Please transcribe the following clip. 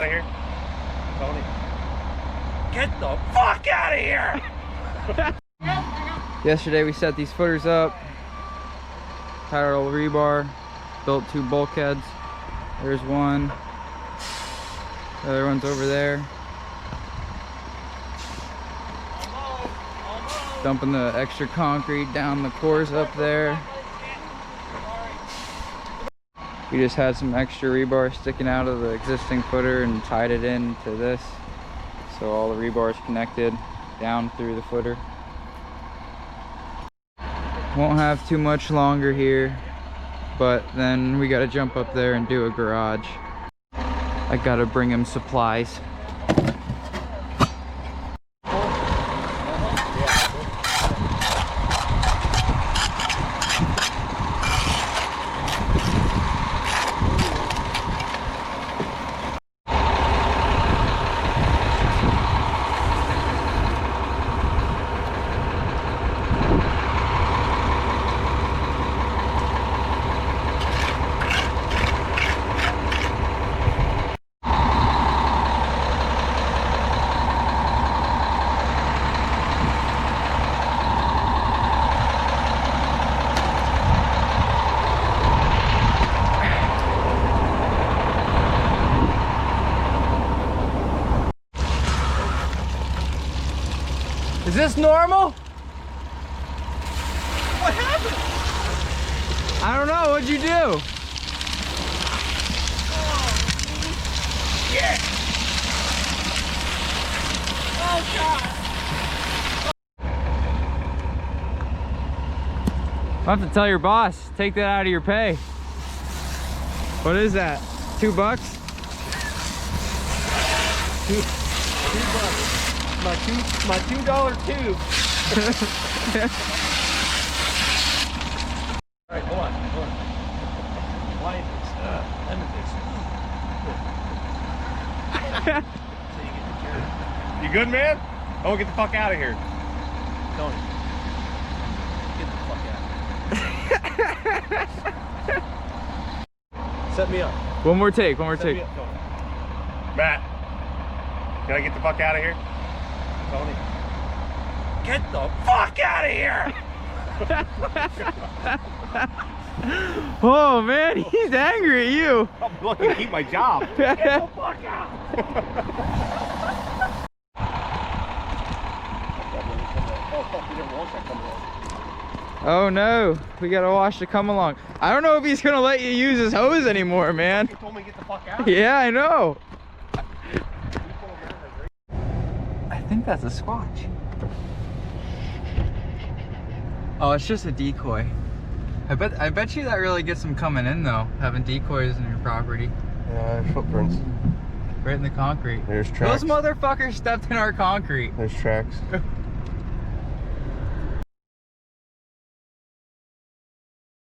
Here, Tony. Get the fuck out of here! Yesterday we set these footers up, tied our old rebar, built 2 bulkheads. There's one. The other one's over there. Dumping the extra concrete down the cores up there. We just had some extra rebar sticking out of the existing footer and tied it into this. So all the rebar is connected down through the footer. Won't have too much longer here, but then we gotta jump up there and do a garage. I gotta bring him supplies. Is this normal? What happened? I don't know, what'd you do? Oh, shit! Oh, God! I'll have to tell your boss, take that out of your pay. What is that? $2? $2. My $2 tube. All right, hold on. Lemon You good, man? Oh, get the fuck out of here. Tony. Get the fuck out. Set me up. One more take, Set me up, Tony. Matt, can I get the fuck out of here? Tony. Get the fuck out of here! Oh man, he's angry at you. I'm lucky to keep my job. Get the fuck out! Oh no, we gotta wash the come along. I don't know if he's gonna let you use his hose anymore, man. You told me to get the fuck out. Yeah, I know. I think that's a squatch. Oh, it's just a decoy. I bet you that really gets them coming in though, having decoys in your property. Yeah, there's footprints. Right in the concrete. There's tracks. Those motherfuckers stepped in our concrete. There's tracks.